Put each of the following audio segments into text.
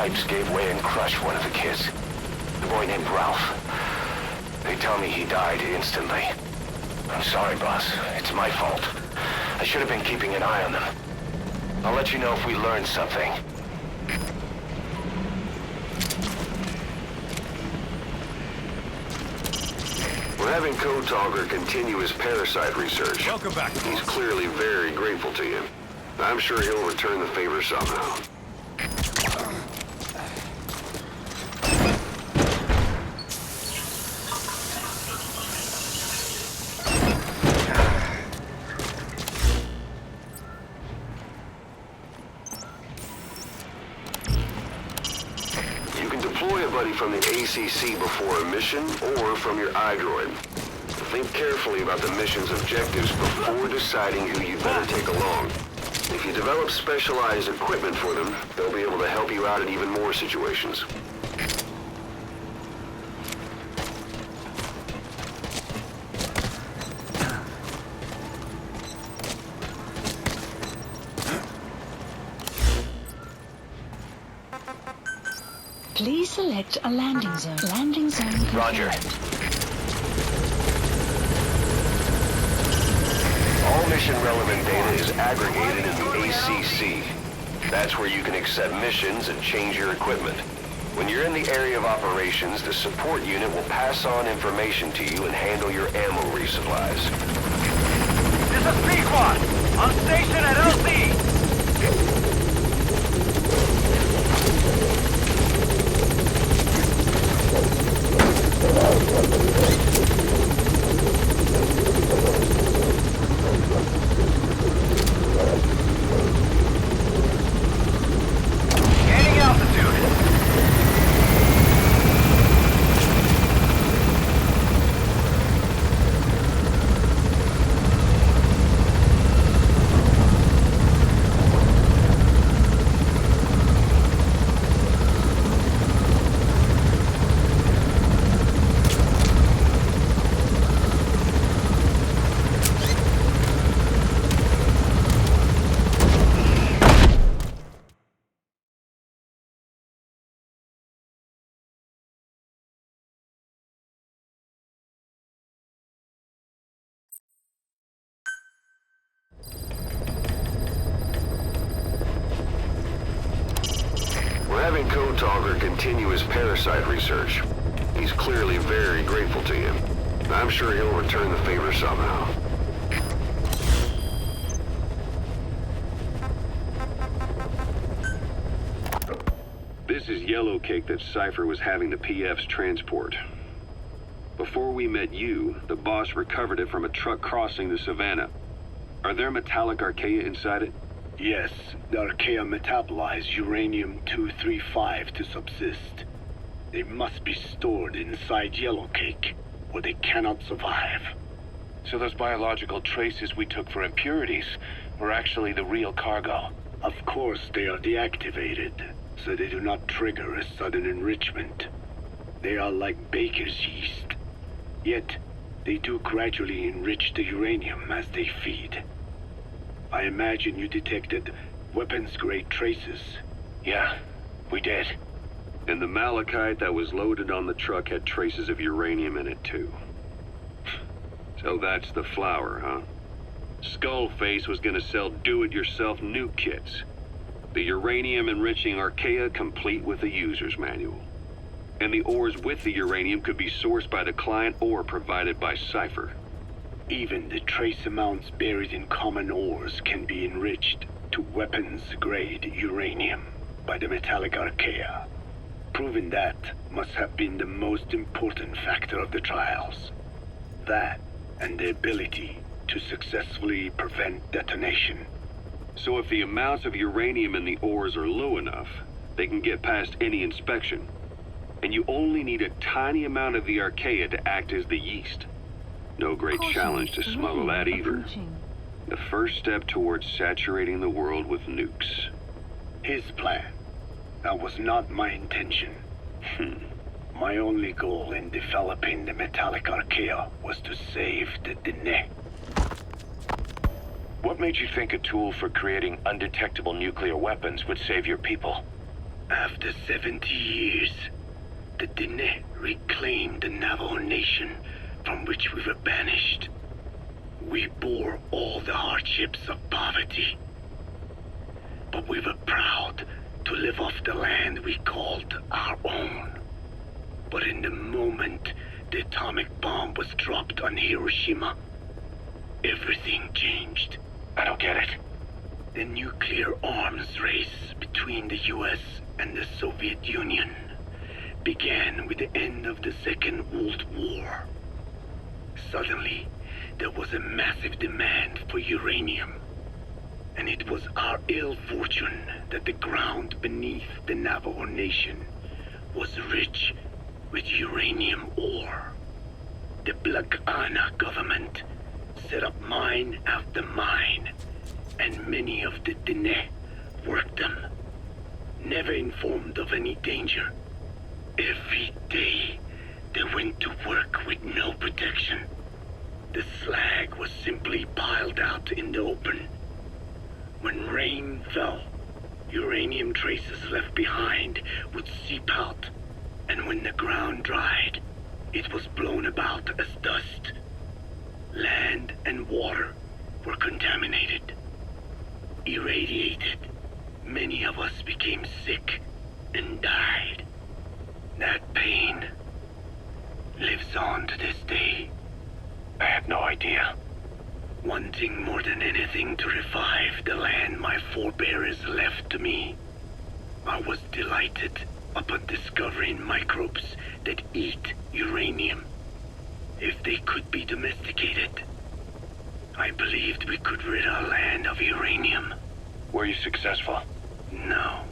pipes gave way and crushed one of the kids. The boy named Ralph. They tell me he died instantly. I'm sorry, boss. It's my fault. I should have been keeping an eye on them. I'll let you know if we learn something. We're having Code Talker continue his parasite research. Welcome back. He's clearly very grateful to you. I'm sure he'll return the favor somehow. You can deploy a buddy from the ACC before a mission or from your iDroid. Think carefully about the mission's objectives before deciding who you better take along. If you develop specialized equipment for them, they'll be able to help you out in even more situations. Please select a landing zone. Landing zone confirmed. Roger. All mission-relevant data is aggregated in the ACC. That's where you can accept missions and change your equipment. When you're in the area of operations, the support unit will pass on information to you and handle your ammo resupplies. This is prequel! On station at LC! Gaining altitude. We're having Code Talker continue his parasite research. He's clearly very grateful to you. I'm sure he'll return the favor somehow. This is Yellow Cake that Cypher was having the PF's transport. Before we met you, the boss recovered it from a truck crossing the savannah. Are there metallic Archaea inside it? Yes, the Archaea metabolize uranium-235 to subsist. They must be stored inside Yellow Cake, or they cannot survive. So those biological traces we took for impurities were actually the real cargo? Of course, they are deactivated, so they do not trigger a sudden enrichment. They are like baker's yeast. Yet, they do gradually enrich the uranium as they feed. I imagine you detected weapons-grade traces. Yeah, we did. And the malachite that was loaded on the truck had traces of uranium in it, too. So that's the flower, huh? Skullface was gonna sell do-it-yourself nuke kits. The uranium-enriching Archaea complete with the user's manual. And the ores with the uranium could be sourced by the client or provided by Cypher. Even the trace amounts buried in common ores can be enriched to weapons-grade uranium by the metallic Archaea. Proving that must have been the most important factor of the trials. That and the ability to successfully prevent detonation. So if the amounts of uranium in the ores are low enough, they can get past any inspection. And you only need a tiny amount of the Archaea to act as the yeast. No great challenge to smuggle that either. The first step towards saturating the world with nukes. His plan. That was not my intention. My only goal in developing the metallic Archaea was to save the Dene. What made you think a tool for creating undetectable nuclear weapons would save your people? After 70 years, the Diné reclaimed the Navajo nation from which we were banished. We bore all the hardships of poverty, but we were proud to live off the land we called our own. But in the moment the atomic bomb was dropped on Hiroshima, everything changed. I don't get it. The nuclear arms race between the US and the Soviet Union began with the end of the Second World War. Suddenly, there was a massive demand for uranium, and it was our ill fortune that the ground beneath the Navajo Nation was rich with uranium ore. The Black Ana government set up mine after mine, and many of the Diné worked them, never informed of any danger. Every day, they went to work with no protection. The slag was simply piled out in the open. When rain fell, uranium traces left behind would seep out, and when the ground dried, it was blown about as dust. Land and water were contaminated, irradiated. Many of us became sick and died. That pain lives on to this day. I had no idea. Wanting more than anything to revive the land my forebears left to me, I was delighted upon discovering microbes that eat uranium. If they could be domesticated, I believed we could rid our land of uranium. Were you successful? No.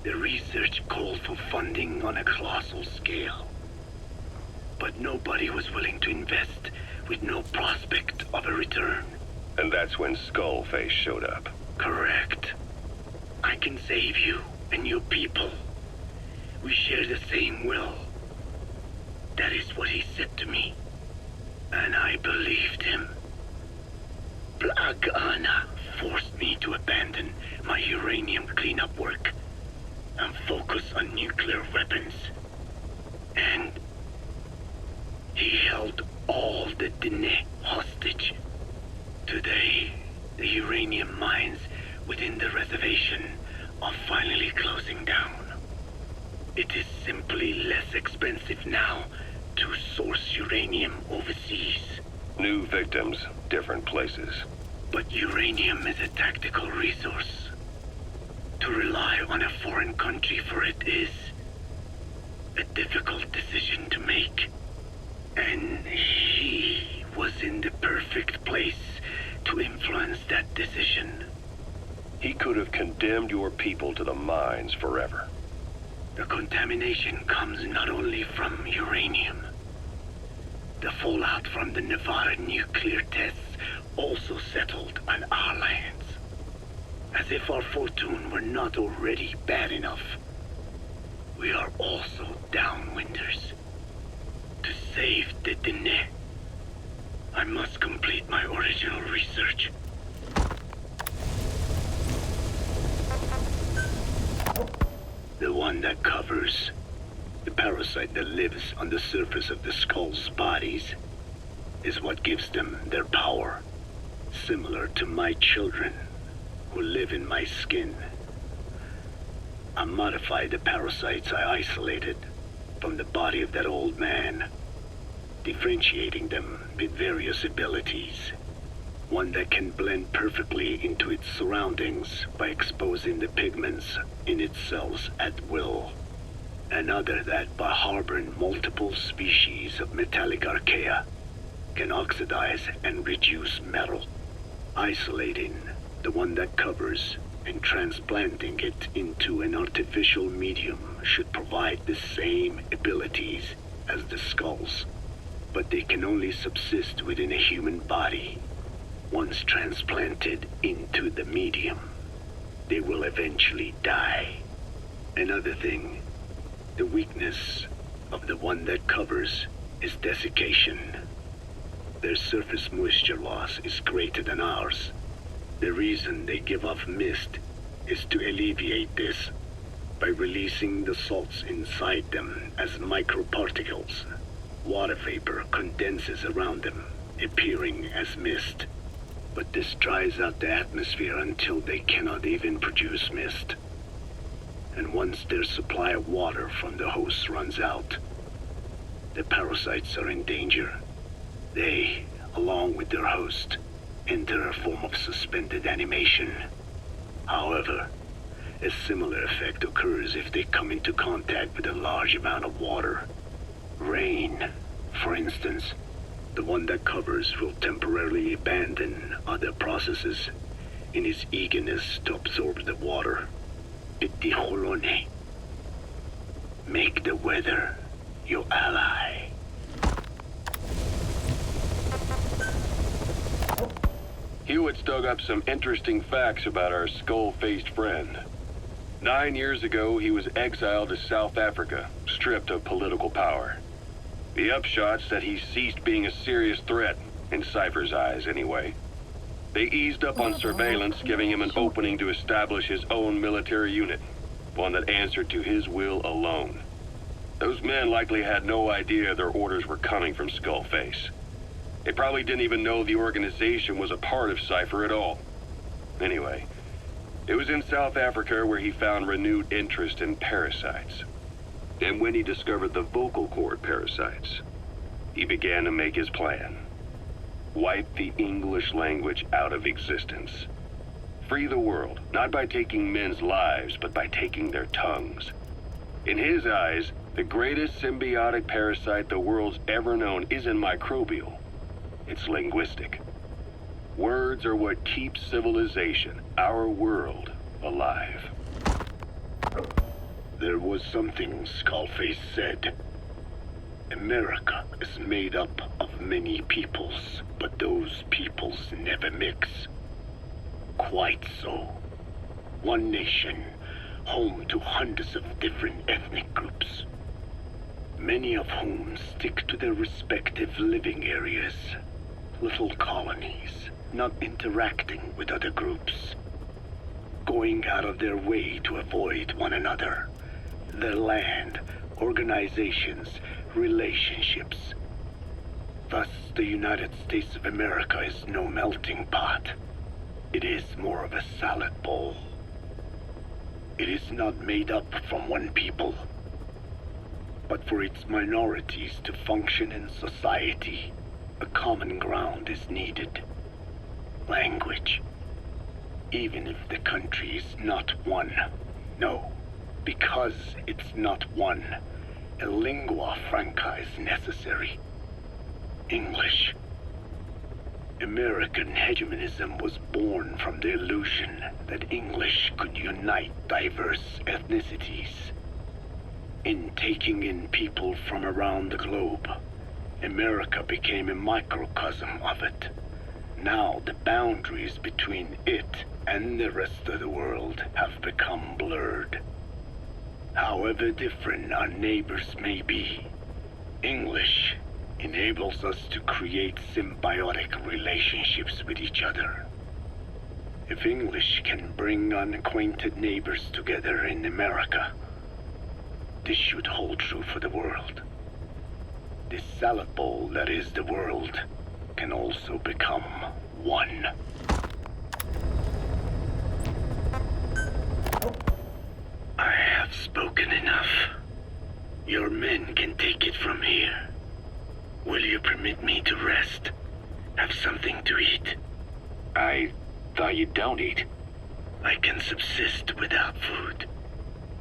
The research called for funding on a colossal scale. But nobody was willing to invest with no prospect of a return. And that's when Skullface showed up. Correct. I can save you and your people. We share the same will. That is what he said to me. And I believed him. Black Ana forced me to abandon my uranium cleanup work and focus on nuclear weapons. And he held all the Diné hostage. Today, the uranium mines within the reservation are finally closing down. It is simply less expensive now to source uranium overseas. New victims, different places. But uranium is a tactical resource. To rely on a foreign country for it is a difficult decision to make. And he was in the perfect place to influence that decision. He could have condemned your people to the mines forever. The contamination comes not only from uranium. The fallout from the Nevada nuclear tests also settled on our lands. As if our fortune were not already bad enough, we are also downwinders. To save the Diné, I must complete my original research. The one that covers the parasite that lives on the surface of the skull's bodies is what gives them their power, similar to my children who live in my skin. I modified the parasites I isolated from the body of that old man, differentiating them with various abilities. One that can blend perfectly into its surroundings by exposing the pigments in its cells at will. Another that, by harboring multiple species of metallic archaea, can oxidize and reduce metal. Isolating the one that covers and transplanting it into an artificial medium should provide the same abilities as the skulls, but they can only subsist within a human body. Once transplanted into the medium, they will eventually die. Another thing, the weakness of the one that covers is desiccation. Their surface moisture loss is greater than ours. The reason they give off mist is to alleviate this. by releasing the salts inside them as microparticles. Water vapor condenses around them, appearing as mist. But this dries out the atmosphere until they cannot even produce mist. And once their supply of water from the host runs out, the parasites are in danger. They, along with their host, enter a form of suspended animation. However, a similar effect occurs if they come into contact with a large amount of water. Rain, for instance, the one that covers will temporarily abandon other processes in his eagerness to absorb the water. pt113. Make the weather your ally. Hewitt's dug up some interesting facts about our skull-faced friend. 9 years ago, he was exiled to South Africa, stripped of political power. The upshot's that he ceased being a serious threat, in Cypher's eyes anyway. They eased up on surveillance, giving him an opening to establish his own military unit, one that answered to his will alone. Those men likely had no idea their orders were coming from Skullface. They probably didn't even know the organization was a part of Cypher at all. Anyway, it was in South Africa where he found renewed interest in parasites. And when he discovered the vocal cord parasites, he began to make his plan. Wipe the English language out of existence. Free the world, not by taking men's lives, but by taking their tongues. In his eyes, the greatest symbiotic parasite the world's ever known isn't microbial. It's linguistic. Words are what keeps civilization, our world, alive. There was something Skullface said. America is made up of many peoples, but those peoples never mix. Quite so. One nation, home to hundreds of different ethnic groups, many of whom stick to their respective living areas, little colonies, not interacting with other groups, going out of their way to avoid one another, their land, organizations, relationships. Thus, the United States of America is no melting pot. It is more of a salad bowl. It is not made up from one people, but for its minorities to function in society, a common ground is needed. Language. Even if the country is not one. No, because it's not one, a lingua franca is necessary. English. American hegemonism was born from the illusion that English could unite diverse ethnicities. In taking in people from around the globe, America became a microcosm of it. Now the boundaries between it and the rest of the world have become blurred. However different our neighbors may be, English enables us to create symbiotic relationships with each other. If English can bring unacquainted neighbors together in America, this should hold true for the world. This salad bowl that is the world can also become one. I have spoken enough. Your men can take it from here. Will you permit me to rest? Have something to eat? I thought you don't eat. I can subsist without food.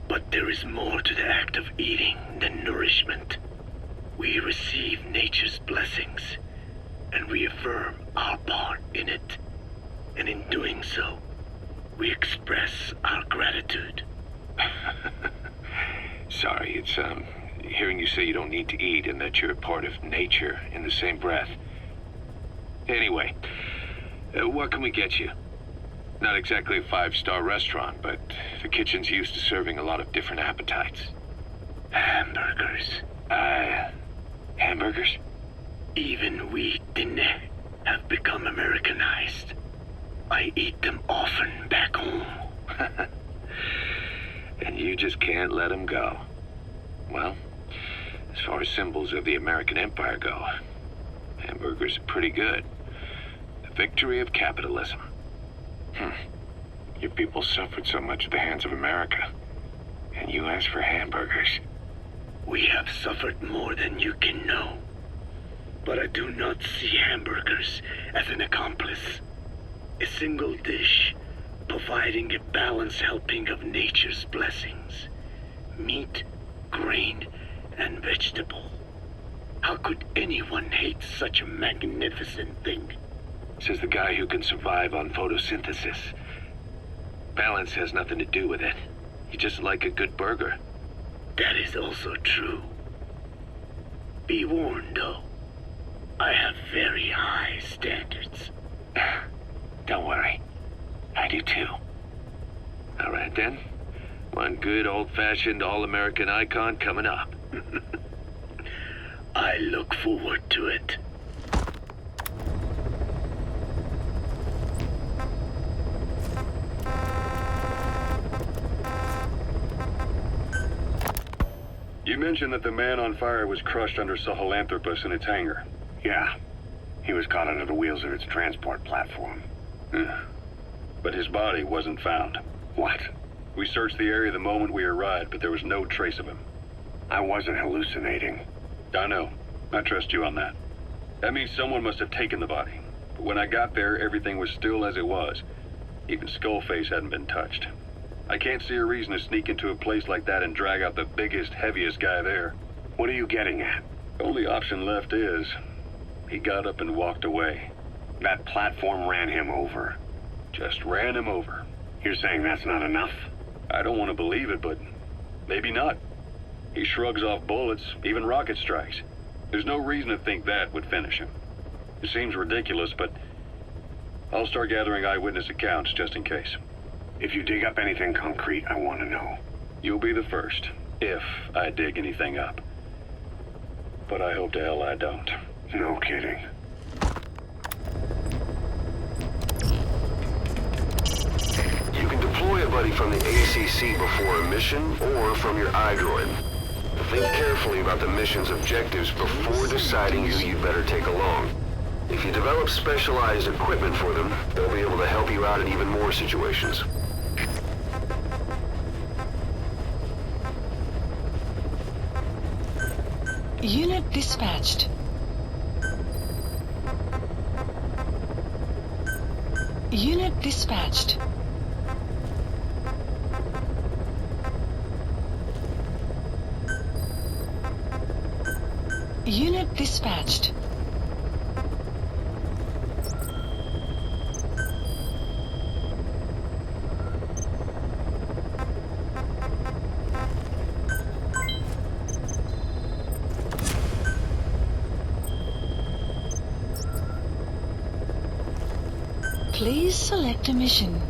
But there is more to the act of eating than nourishment. We receive nature's blessings and reaffirm our part in it. And in doing so, we express our gratitude. Sorry, it's, hearing you say you don't need to eat and that you're a part of nature in the same breath. Anyway, what can we get you? Not exactly a 5-star restaurant, but the kitchen's used to serving a lot of different appetites. Hamburgers. Hamburgers? Even we didn't have become Americanized. I eat them often back home. And you just can't let him go. Well, as far as symbols of the American Empire go, hamburgers are pretty good. The victory of capitalism. Your people suffered so much at the hands of America, and you asked for hamburgers. We have suffered more than you can know. But I do not see hamburgers as an accomplice. A single dish, providing a balanced helping of nature's blessings. Meat, grain, and vegetable. How could anyone hate such a magnificent thing? Says the guy who can survive on photosynthesis. Balance has nothing to do with it. You just like a good burger. That is also true. Be warned, though. I have very high standards. Don't worry. I do too. All right then. One good old-fashioned all-American icon coming up. I look forward to it. You mentioned that the man on fire was crushed under Sahelanthropus in its hangar. Yeah. He was caught under the wheels of its transport platform. But his body wasn't found. What? We searched the area the moment we arrived, but there was no trace of him. I wasn't hallucinating. I know. I trust you on that. That means someone must have taken the body. But when I got there, everything was still as it was. Even Skullface hadn't been touched. I can't see a reason to sneak into a place like that and drag out the biggest, heaviest guy there. What are you getting at? The only option left is, he got up and walked away. That platform ran him over. Just ran him over. You're saying that's not enough? I don't want to believe it, but maybe not. He shrugs off bullets, even rocket strikes. There's no reason to think that would finish him. It seems ridiculous, but I'll start gathering eyewitness accounts just in case. If you dig up anything concrete, I want to know. You'll be the first, if I dig anything up. But I hope to hell I don't. No kidding. You can deploy a buddy from the ACC before a mission or from your iDroid. Think carefully about the mission's objectives before deciding who you'd better take along. If you develop specialized equipment for them, they'll be able to help you out in even more situations. Unit dispatched. Unit dispatched. Unit dispatched. Please select a mission.